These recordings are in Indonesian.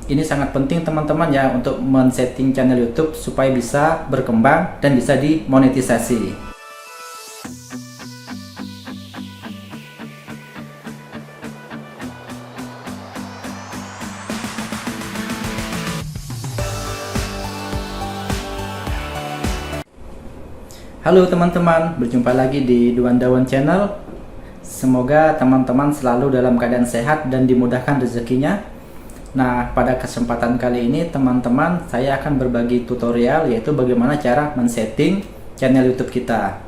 ini sangat penting teman-teman ya untuk men-setting channel YouTube supaya bisa berkembang dan bisa dimonetisasi. Halo teman-teman, berjumpa lagi di Duan Dawan Channel. Semoga teman-teman selalu dalam keadaan sehat dan dimudahkan rezekinya. Nah, pada kesempatan kali ini teman-teman, saya akan berbagi tutorial yaitu bagaimana cara men-setting channel YouTube kita.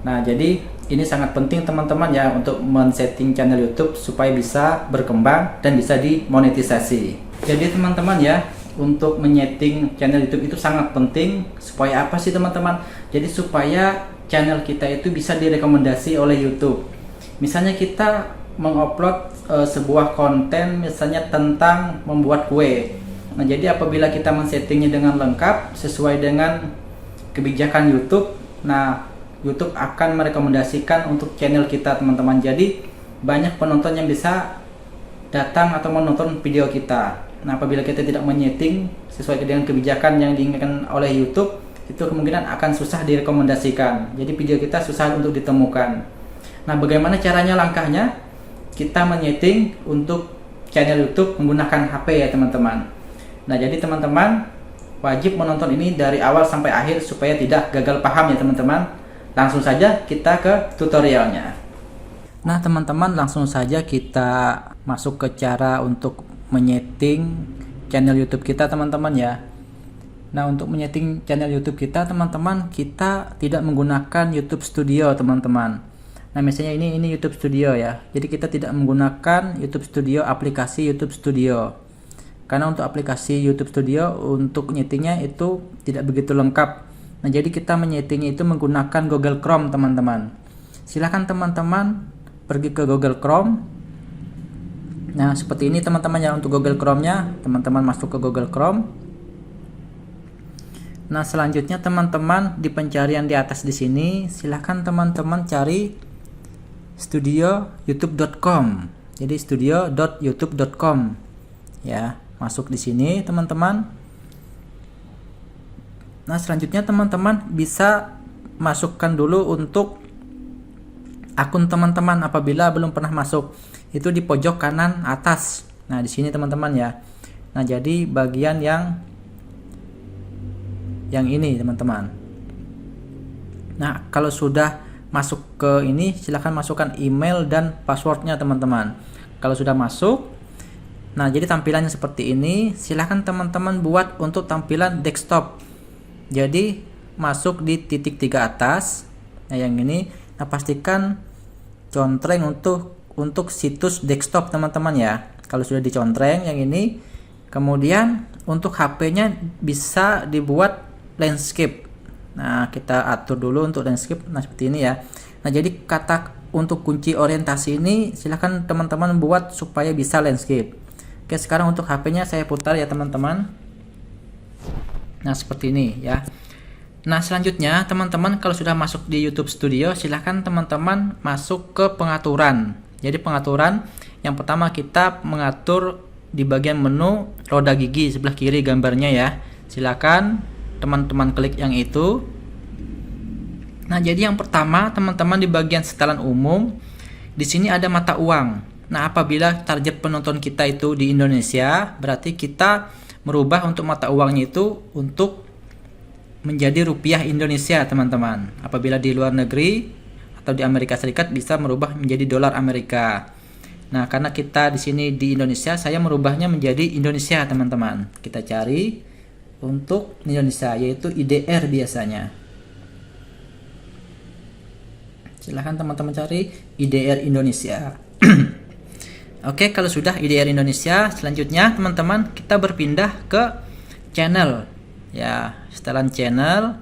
Nah, jadi ini sangat penting teman-teman ya untuk men-setting channel YouTube supaya bisa berkembang dan bisa dimonetisasi. Jadi teman-teman ya, untuk menyeting channel YouTube itu sangat penting. Supaya apa sih teman-teman? Jadi supaya channel kita itu bisa direkomendasi oleh YouTube. Misalnya kita mengupload sebuah konten misalnya tentang membuat kue. Nah, jadi apabila kita men-settingnya dengan lengkap sesuai dengan kebijakan YouTube, nah YouTube akan merekomendasikan untuk channel kita teman-teman. Jadi banyak penonton yang bisa datang atau menonton video kita. Nah, apabila kita tidak menyeting sesuai dengan kebijakan yang diinginkan oleh YouTube, itu kemungkinan akan susah direkomendasikan. Jadi video kita susah untuk ditemukan. Nah, bagaimana caranya langkahnya? Kita menyeting untuk channel YouTube menggunakan HP ya teman-teman. Nah, jadi teman-teman wajib menonton ini dari awal sampai akhir supaya tidak gagal paham ya teman-teman. Langsung saja kita ke tutorialnya. Nah, teman-teman langsung saja kita masuk ke cara untuk menyeting channel YouTube kita teman-teman ya. Nah, untuk menyeting channel YouTube kita teman-teman, kita tidak menggunakan YouTube Studio teman-teman. Nah, misalnya ini YouTube Studio ya. Jadi kita tidak menggunakan YouTube Studio, aplikasi YouTube Studio. Karena untuk aplikasi YouTube Studio untuk nyetingnya itu tidak begitu lengkap. Nah, jadi kita menyetingnya itu menggunakan Google Chrome teman-teman. Silahkan teman-teman pergi ke Google Chrome. Nah, seperti ini teman-teman ya untuk Google Chrome-nya. Teman-teman masuk ke Google Chrome. Nah, selanjutnya teman-teman di pencarian di atas di sini silahkan teman-teman cari studio.youtube.com. Jadi studio.youtube.com. Ya, masuk di sini teman-teman. Nah, selanjutnya teman-teman bisa masukkan dulu untuk akun teman-teman apabila belum pernah masuk. Itu di pojok kanan atas. Nah, di sini teman-teman ya. Nah, jadi bagian yang ini teman-teman. Nah, kalau sudah masuk ke ini silahkan masukkan email dan passwordnya teman-teman. Kalau sudah masuk, nah jadi tampilannya seperti ini. Silahkan teman-teman buat untuk tampilan desktop. Jadi masuk di titik 3 atas. Nah, yang ini, nah pastikan contreng untuk situs desktop teman-teman ya. Kalau sudah dicontreng yang ini, kemudian untuk HP-nya bisa dibuat landscape. Nah, kita atur dulu untuk landscape. Nah, seperti ini ya. Nah, jadi kata untuk kunci orientasi ini silahkan teman-teman buat supaya bisa landscape. Oke, sekarang untuk HP-nya saya putar ya teman-teman. Nah, seperti ini ya. Nah, selanjutnya teman-teman kalau sudah masuk di YouTube Studio silahkan teman-teman masuk ke pengaturan. Jadi pengaturan yang pertama kita mengatur di bagian menu roda gigi sebelah kiri gambarnya ya. Silakan teman-teman klik yang itu. Nah, jadi yang pertama teman-teman di bagian setelan umum di sini ada mata uang. Nah, apabila target penonton kita itu di Indonesia, berarti kita merubah untuk mata uangnya itu untuk menjadi rupiah Indonesia teman-teman. Apabila di luar negeri atau di Amerika Serikat bisa merubah menjadi dolar Amerika. Nah, karena kita di sini di Indonesia, saya merubahnya menjadi Indonesia teman-teman. Kita cari untuk Indonesia yaitu IDR biasanya. Silahkan teman-teman cari IDR Indonesia. Oke, kalau sudah IDR Indonesia, selanjutnya teman-teman kita berpindah ke channel. Ya, setelan channel.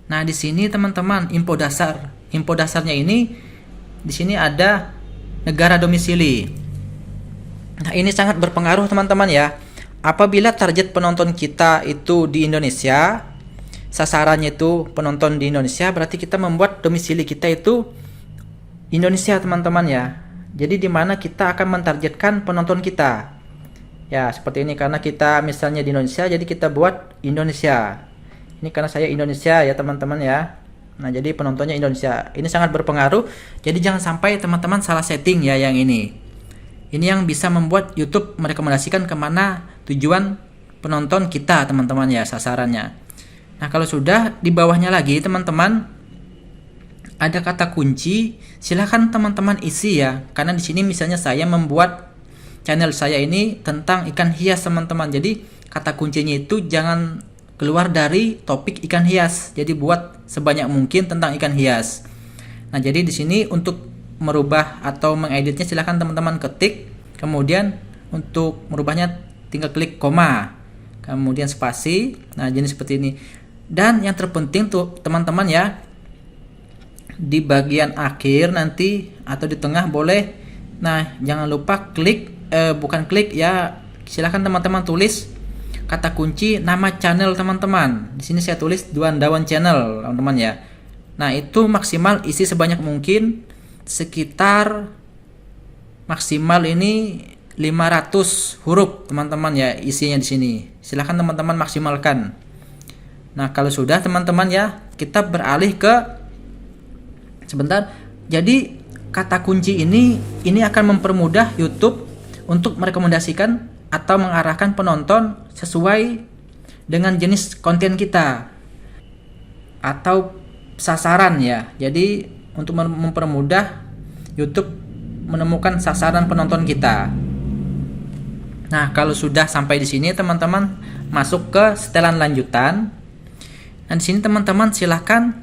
Nah, di sini teman-teman info dasar. Info dasarnya ini di sini ada negara domisili. Nah, ini sangat berpengaruh teman-teman ya. Apabila target penonton kita itu di Indonesia, sasarannya itu penonton di Indonesia, berarti kita membuat domisili kita itu Indonesia teman-teman ya. Jadi di mana kita akan mentargetkan penonton kita. Ya, seperti ini karena kita misalnya di Indonesia, jadi kita buat Indonesia. Ini karena saya Indonesia ya teman-teman ya. Nah, jadi penontonnya Indonesia. Ini sangat berpengaruh. Jadi jangan sampai teman-teman salah setting ya yang ini. Ini yang bisa membuat YouTube merekomendasikan kemana tujuan penonton kita teman-teman ya, sasarannya. Nah, kalau sudah di bawahnya lagi teman-teman ada kata kunci, silahkan teman-teman isi ya. Karena di sini misalnya saya membuat channel saya ini tentang ikan hias teman-teman. Jadi kata kuncinya itu jangan keluar dari topik ikan hias. Jadi buat sebanyak mungkin tentang ikan hias. Nah, jadi di sini untuk merubah atau mengeditnya silahkan teman-teman ketik. Kemudian untuk merubahnya tinggal klik koma. Kemudian spasi. Nah, jadi seperti ini. Dan yang terpenting tuh teman-teman ya, di bagian akhir nanti atau di tengah boleh. Nah, jangan lupa klik bukan klik ya, silahkan teman-teman tulis kata kunci nama channel teman-teman. Di sini saya tulis Duandawan Channel teman-teman ya. Nah, itu maksimal isi sebanyak mungkin, sekitar maksimal ini 500 huruf teman-teman ya isinya di sini. Silahkan teman-teman maksimalkan. Nah, kalau sudah teman-teman ya, kita beralih ke sebentar. Jadi kata kunci ini akan mempermudah YouTube untuk merekomendasikan atau mengarahkan penonton sesuai dengan jenis konten kita atau sasaran ya. Jadi untuk mempermudah YouTube menemukan sasaran penonton kita. Nah, kalau sudah sampai di sini teman-teman masuk ke setelan lanjutan. Dan di sini teman-teman silahkan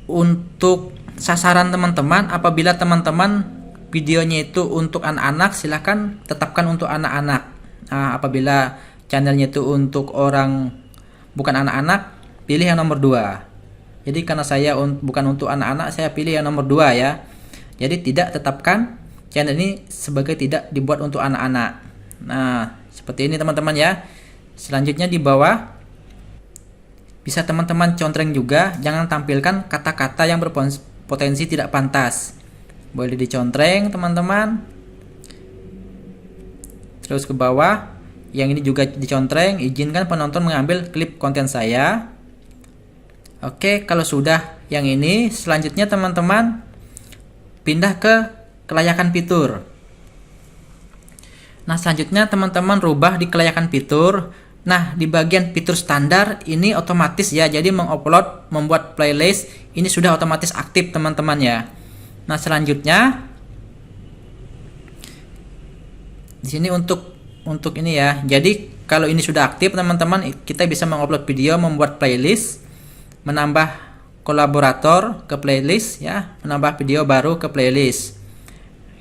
untuk sasaran teman-teman, apabila teman-teman videonya itu untuk anak-anak, silahkan tetapkan untuk anak-anak. Nah, apabila channelnya itu untuk orang bukan anak-anak, pilih yang nomor 2. Jadi karena saya bukan untuk anak-anak, saya pilih yang nomor 2 ya. Jadi tidak tetapkan channel ini sebagai tidak dibuat untuk anak-anak. Nah, seperti ini teman-teman ya. Selanjutnya di bawah bisa teman-teman contreng juga, jangan tampilkan kata-kata yang berpotensi tidak pantas. Boleh dicontreng teman-teman. Terus ke bawah, yang ini juga dicontreng, izinkan penonton mengambil klip konten saya. Oke, kalau sudah yang ini, selanjutnya teman-teman pindah ke kelayakan fitur. Nah, selanjutnya teman-teman rubah di kelayakan fitur. Nah, di bagian fitur standar ini otomatis ya. Jadi mengupload, membuat playlist ini sudah otomatis aktif teman-teman ya. Nah, selanjutnya di sini untuk ini ya. Jadi kalau ini sudah aktif teman-teman, kita bisa mengupload video, membuat playlist, menambah kolaborator ke playlist ya, menambah video baru ke playlist.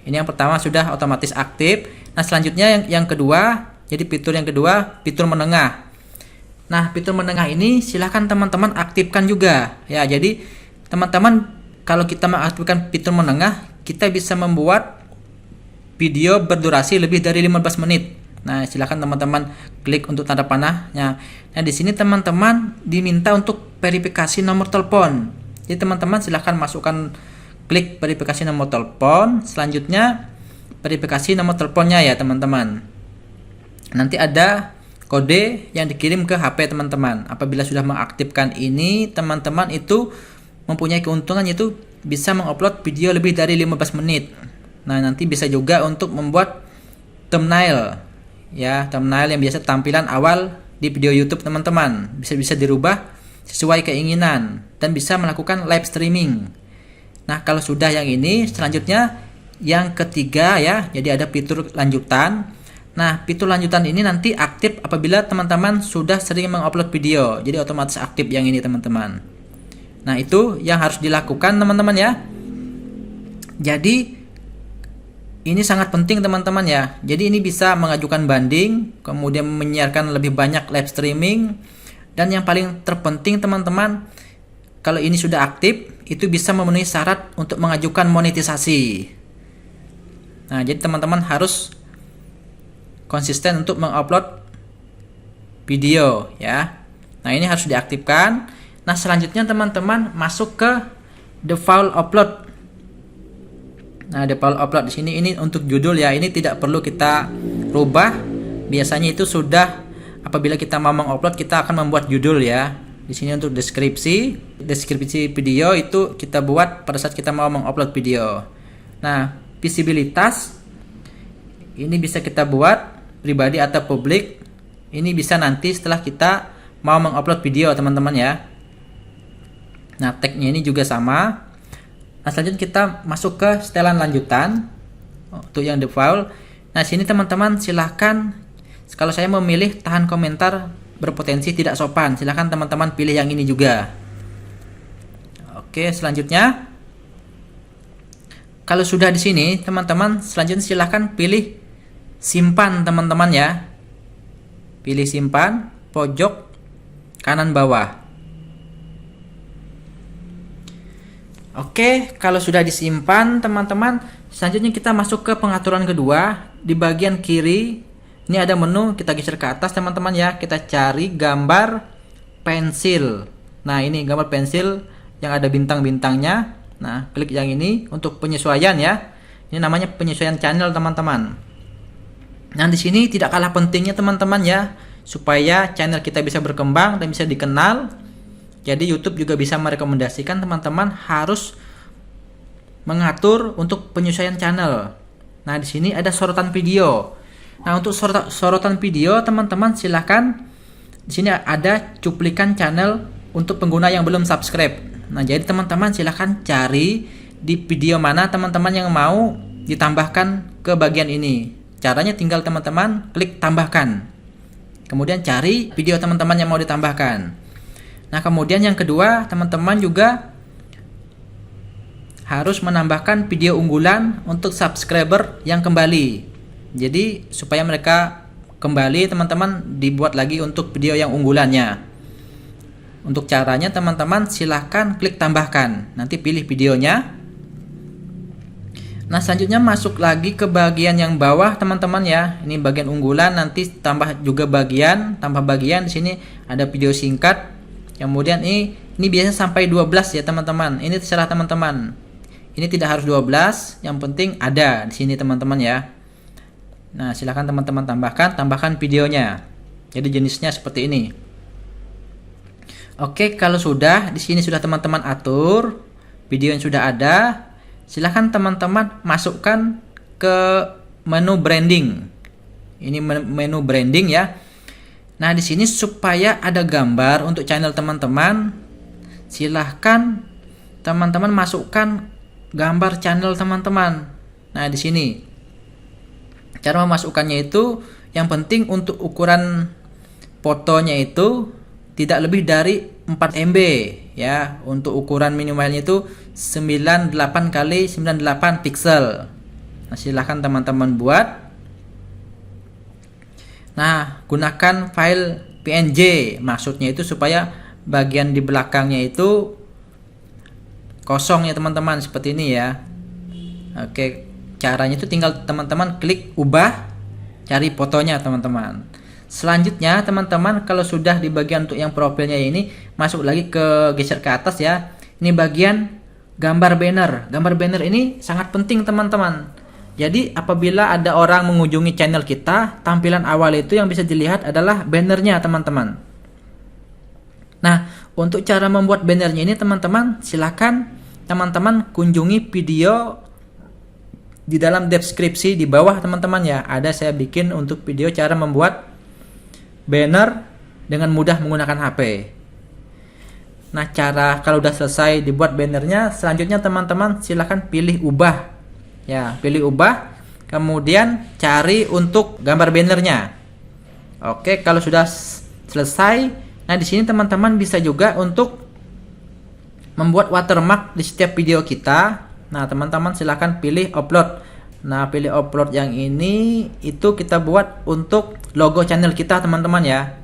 Ini yang pertama sudah otomatis aktif. Nah, selanjutnya yang kedua, jadi fitur yang kedua, fitur menengah. Nah, fitur menengah ini silahkan teman-teman aktifkan juga ya. Jadi teman-teman kalau kita mengaktifkan fitur menengah, kita bisa membuat video berdurasi lebih dari 15 menit. Nah, silakan teman-teman klik untuk tanda panahnya. Nah, di sini teman-teman diminta untuk verifikasi nomor telepon. Jadi teman-teman silahkan masukkan, klik verifikasi nomor telepon. Selanjutnya verifikasi nomor teleponnya ya teman-teman. Nanti ada kode yang dikirim ke HP teman-teman. Apabila sudah mengaktifkan ini, teman-teman itu mempunyai keuntungan, yaitu bisa mengupload video lebih dari 15 menit. Nah, nanti bisa juga untuk membuat thumbnail ya, thumbnail yang biasa tampilan awal di video YouTube teman-teman. Bisa dirubah sesuai keinginan dan bisa melakukan live streaming. Nah, kalau sudah yang ini, selanjutnya yang ketiga ya. Jadi ada fitur lanjutan. Nah, fitur lanjutan ini nanti aktif apabila teman-teman sudah sering mengupload video. Jadi otomatis aktif yang ini teman-teman. Nah, itu yang harus dilakukan teman-teman ya. Jadi ini sangat penting teman-teman ya. Jadi ini bisa mengajukan banding, kemudian menyiarkan lebih banyak live streaming, dan yang paling terpenting teman-teman, kalau ini sudah aktif, itu bisa memenuhi syarat untuk mengajukan monetisasi. Nah, jadi teman-teman harus konsisten untuk mengupload video ya. Nah, ini harus diaktifkan. Nah, selanjutnya teman-teman masuk ke default upload. Nah, di file upload di sini ini untuk judul ya. Ini tidak perlu kita rubah. Biasanya itu sudah apabila kita mau mengupload kita akan membuat judul ya. Di sini untuk deskripsi video itu kita buat pada saat kita mau mengupload video. Nah, visibilitas ini bisa kita buat pribadi atau publik. Ini bisa nanti setelah kita mau mengupload video teman-teman ya. Nah, tagnya ini juga sama. Nah, selanjutnya kita masuk ke setelan lanjutan untuk yang default. Nah, sini teman-teman silahkan, kalau saya memilih tahan komentar berpotensi tidak sopan, silahkan teman-teman pilih yang ini juga. Oke, selanjutnya kalau sudah di sini teman-teman, selanjutnya silahkan pilih simpan teman-teman ya. Pilih simpan pojok kanan bawah. Oke, kalau sudah disimpan teman-teman, selanjutnya kita masuk ke pengaturan kedua. Di bagian kiri ini ada menu, kita geser ke atas teman-teman ya. Kita cari gambar pensil. Nah, ini gambar pensil yang ada bintang-bintangnya. Nah, klik yang ini untuk penyesuaian ya. Ini namanya penyesuaian channel teman-teman. Nah, di sini tidak kalah pentingnya teman-teman ya, supaya channel kita bisa berkembang dan bisa dikenal. Jadi YouTube juga bisa merekomendasikan teman-teman harus mengatur untuk penyesuaian channel. Nah, di sini ada sorotan video. Nah, untuk sorotan video teman-teman silahkan di sini ada cuplikan channel untuk pengguna yang belum subscribe. Nah, jadi teman-teman silahkan cari di video mana teman-teman yang mau ditambahkan ke bagian ini. Caranya tinggal teman-teman klik tambahkan. Kemudian cari video teman-teman yang mau ditambahkan. Nah, kemudian yang kedua teman-teman juga harus menambahkan video unggulan untuk subscriber yang kembali. Jadi supaya mereka kembali teman-teman dibuat lagi untuk video yang unggulannya. Untuk caranya teman-teman silahkan klik tambahkan, nanti pilih videonya. Nah, selanjutnya masuk lagi ke bagian yang bawah teman-teman ya. Ini bagian unggulan, nanti tambah juga tambah bagian di sini ada video singkat. Kemudian ini biasanya sampai 12 ya teman-teman. Ini terserah teman-teman. Ini tidak harus 12, yang penting ada di sini teman-teman ya. Nah, silahkan teman-teman tambahkan videonya. Jadi jenisnya seperti ini. Oke, kalau sudah di sini sudah teman-teman atur, video yang sudah ada, silahkan teman-teman masukkan ke menu branding. Ini menu branding ya. Nah, di sini supaya ada gambar untuk channel teman-teman, silahkan teman-teman masukkan gambar channel teman-teman. Nah, di sini cara memasukkannya itu yang penting untuk ukuran fotonya itu tidak lebih dari 4 MB ya. Untuk ukuran minimalnya itu 98 x 98 pixel. Nah, silahkan teman-teman buat. Nah, gunakan file PNG, maksudnya itu supaya bagian di belakangnya itu kosong ya teman-teman, seperti ini ya. Oke, caranya itu tinggal teman-teman klik ubah, cari fotonya teman-teman. Selanjutnya teman-teman kalau sudah di bagian untuk yang profilnya ini, masuk lagi ke geser ke atas ya. Ini bagian gambar banner. Gambar banner ini sangat penting teman-teman. Jadi apabila ada orang mengunjungi channel kita, tampilan awal itu yang bisa dilihat adalah bannernya teman-teman. Nah, untuk cara membuat bannernya ini teman-teman, silakan teman-teman kunjungi video di dalam deskripsi di bawah teman-teman ya. Ada saya bikin untuk video cara membuat banner dengan mudah menggunakan HP. Nah, cara kalau udah selesai dibuat bannernya, selanjutnya teman-teman silahkan pilih ubah. Ya, pilih ubah, kemudian cari untuk gambar bannernya. Oke, kalau sudah selesai, nah di sini teman-teman bisa juga untuk membuat watermark di setiap video kita. Nah, teman-teman silahkan pilih upload. Nah, pilih upload yang ini, itu kita buat untuk logo channel kita teman-teman ya.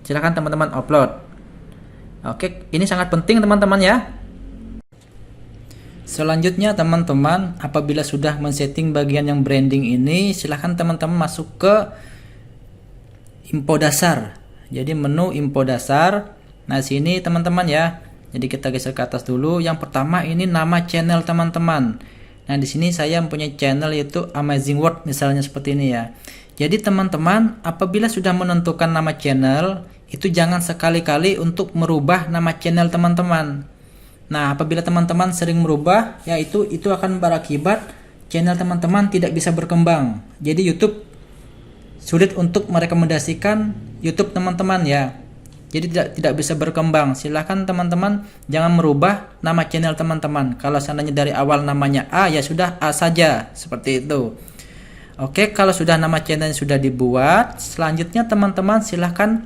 Silahkan teman-teman upload. Oke, ini sangat penting teman-teman ya. Selanjutnya teman-teman, apabila sudah men-setting bagian yang branding ini, silahkan teman-teman masuk ke info dasar. Jadi menu info dasar. Nah, sini teman-teman ya. Jadi kita geser ke atas dulu. Yang pertama ini nama channel teman-teman. Nah, di sini saya mempunyai channel yaitu Amazing World misalnya seperti ini ya. Jadi teman-teman, apabila sudah menentukan nama channel, itu jangan sekali-kali untuk merubah nama channel teman-teman. Nah, apabila teman-teman sering merubah, ya itu akan berakibat channel teman-teman tidak bisa berkembang. Jadi YouTube sulit untuk merekomendasikan YouTube teman-teman ya. Jadi tidak bisa berkembang. Silahkan teman-teman jangan merubah nama channel teman-teman. Kalau seandainya dari awal namanya A, ya sudah A saja, seperti itu. Oke, kalau sudah nama channel sudah dibuat, selanjutnya teman-teman silahkan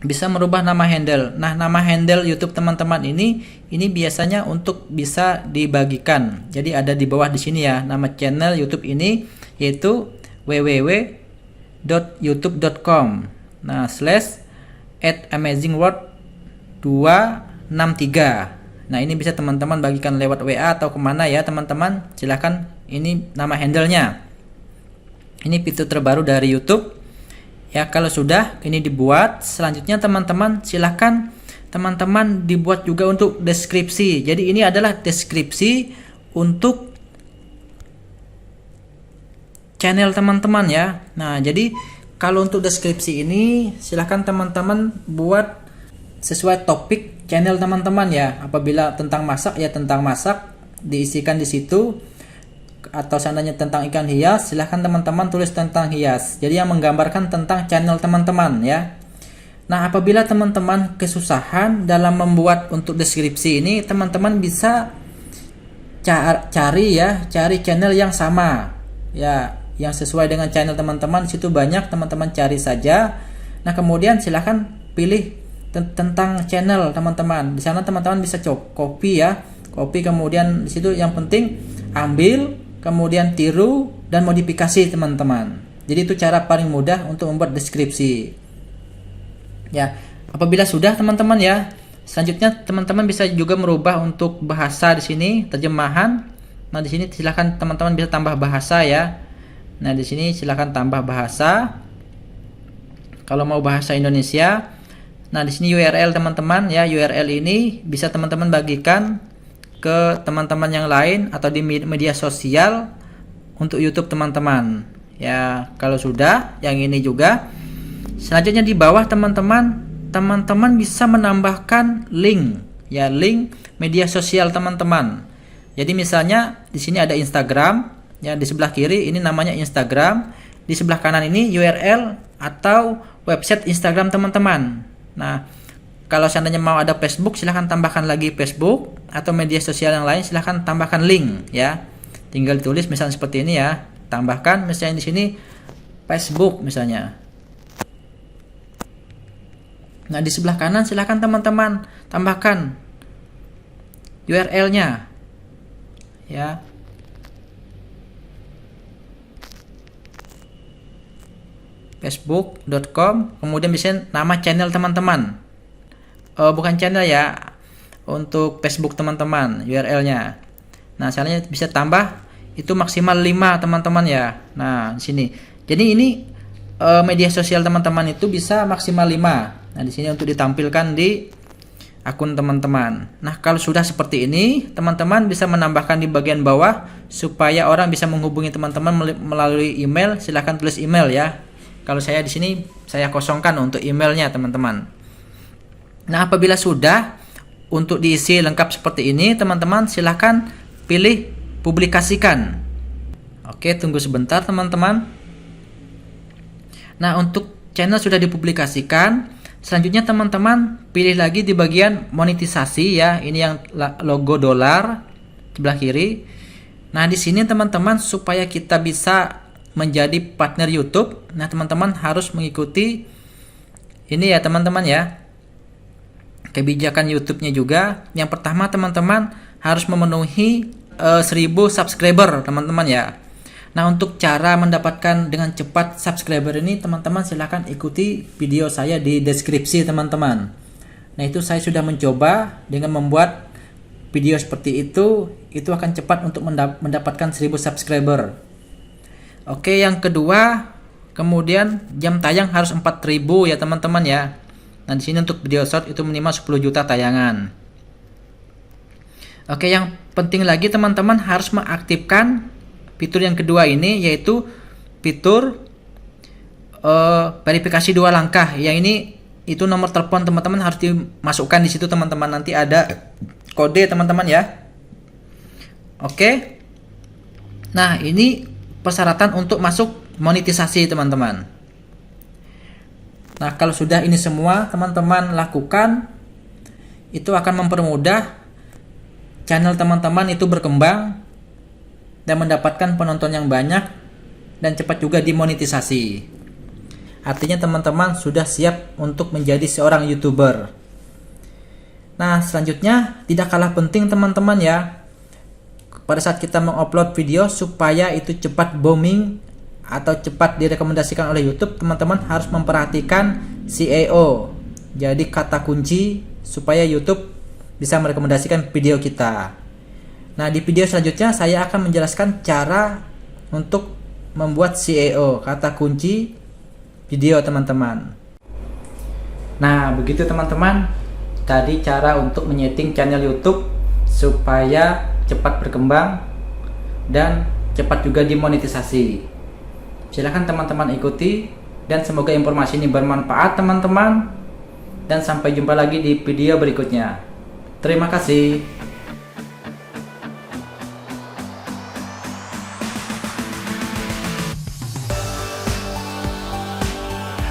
bisa merubah nama handle. Nah, nama handle YouTube teman-teman ini biasanya untuk bisa dibagikan. Jadi ada di bawah di sini ya, nama channel YouTube ini yaitu www.youtube.com. Nah, /amazingworld263. Nah, ini bisa teman-teman bagikan lewat WA atau kemana ya teman-teman. Silahkan, ini nama handle-nya. Ini fitur terbaru dari YouTube. Ya, kalau sudah ini dibuat, selanjutnya teman-teman silahkan teman-teman dibuat juga untuk deskripsi. Jadi ini adalah deskripsi untuk channel teman-teman ya. Nah, jadi kalau untuk deskripsi ini silahkan teman-teman buat sesuai topik channel teman-teman ya. Apabila tentang masak ya tentang masak, diisikan di situ. Atau seandainya tentang ikan hias, silahkan teman-teman tulis tentang hias. Jadi yang menggambarkan tentang channel teman-teman ya. Nah, apabila teman-teman kesusahan dalam membuat untuk deskripsi ini, teman-teman bisa cari channel yang sama ya, yang sesuai dengan channel teman-teman. Di situ banyak, teman-teman cari saja. Nah, kemudian silahkan pilih tentang channel teman-teman. Di sana teman-teman bisa copy ya, copy, kemudian di situ yang penting ambil, kemudian tiru dan modifikasi teman-teman. Jadi itu cara paling mudah untuk membuat deskripsi. Ya, apabila sudah teman-teman ya, selanjutnya teman-teman bisa juga merubah untuk bahasa di sini, terjemahan. Nah, di sini silakan teman-teman bisa tambah bahasa ya. Nah, di sini silakan tambah bahasa. Kalau mau bahasa Indonesia. Nah, di sini URL teman-teman ya, URL ini bisa teman-teman bagikan ke teman-teman yang lain atau di media sosial untuk YouTube teman-teman. Ya, kalau sudah, yang ini juga. Selanjutnya di bawah teman-teman bisa menambahkan link, ya, link media sosial teman-teman. Jadi misalnya di sini ada Instagram, ya, di sebelah kiri ini namanya Instagram, di sebelah kanan ini URL atau website Instagram teman-teman. Nah, kalau seandainya mau ada Facebook, silahkan tambahkan lagi Facebook, atau media sosial yang lain silahkan tambahkan link ya. Tinggal tulis misalnya seperti ini ya, tambahkan misalnya di sini Facebook misalnya. Nah, di sebelah kanan silahkan teman-teman tambahkan URL-nya ya. facebook.com, kemudian bisa nama channel teman-teman. Bukan channel ya, untuk Facebook teman-teman URL-nya. Nah, misalnya bisa tambah itu maksimal 5 teman-teman ya. Nah, di sini. Jadi ini media sosial teman-teman itu bisa maksimal 5. Nah, di sini untuk ditampilkan di akun teman-teman. Nah, kalau sudah seperti ini, teman-teman bisa menambahkan di bagian bawah supaya orang bisa menghubungi teman-teman melalui email. Silahkan tulis email ya. Kalau saya di sini saya kosongkan untuk emailnya teman-teman. Nah, apabila sudah untuk diisi lengkap seperti ini, teman-teman silahkan pilih publikasikan. Oke, tunggu sebentar teman-teman. Nah, untuk channel sudah dipublikasikan, selanjutnya teman-teman pilih lagi di bagian monetisasi ya. Ini yang logo dolar sebelah kiri. Nah, di sini teman-teman supaya kita bisa menjadi partner YouTube, nah teman-teman harus mengikuti ini ya teman-teman ya. Kebijakan YouTube-nya juga. Yang pertama teman-teman harus memenuhi 1000 subscriber teman-teman ya. Nah, untuk cara mendapatkan dengan cepat subscriber ini teman-teman silahkan ikuti video saya di deskripsi teman-teman. Nah, itu saya sudah mencoba dengan membuat video seperti itu akan cepat untuk mendapatkan 1000 subscriber. Oke, yang kedua, kemudian jam tayang harus 4000 ya teman-teman ya. Nah, di sini untuk video short itu minimal 10 juta tayangan. Oke, yang penting lagi teman-teman harus mengaktifkan fitur yang kedua ini, yaitu fitur verifikasi 2 langkah. Yang ini itu nomor telepon teman-teman harus dimasukkan di situ teman-teman, nanti ada kode teman-teman ya. Oke. Nah, ini persyaratan untuk masuk monetisasi teman-teman. Nah, kalau sudah ini semua teman-teman lakukan, itu akan mempermudah channel teman-teman itu berkembang dan mendapatkan penonton yang banyak dan cepat juga dimonetisasi. Artinya teman-teman sudah siap untuk menjadi seorang YouTuber. Nah, selanjutnya tidak kalah penting teman-teman ya, pada saat kita mengupload video supaya itu cepat booming atau cepat direkomendasikan oleh YouTube, teman-teman harus memperhatikan SEO. Jadi kata kunci supaya YouTube bisa merekomendasikan video kita. Nah, di video selanjutnya saya akan menjelaskan cara untuk membuat SEO, kata kunci video teman-teman. Nah, begitu teman-teman. Tadi cara untuk menyeting channel YouTube supaya cepat berkembang dan cepat juga dimonetisasi. Silahkan teman-teman ikuti dan semoga informasi ini bermanfaat teman-teman, dan sampai jumpa lagi di video berikutnya. Terima kasih.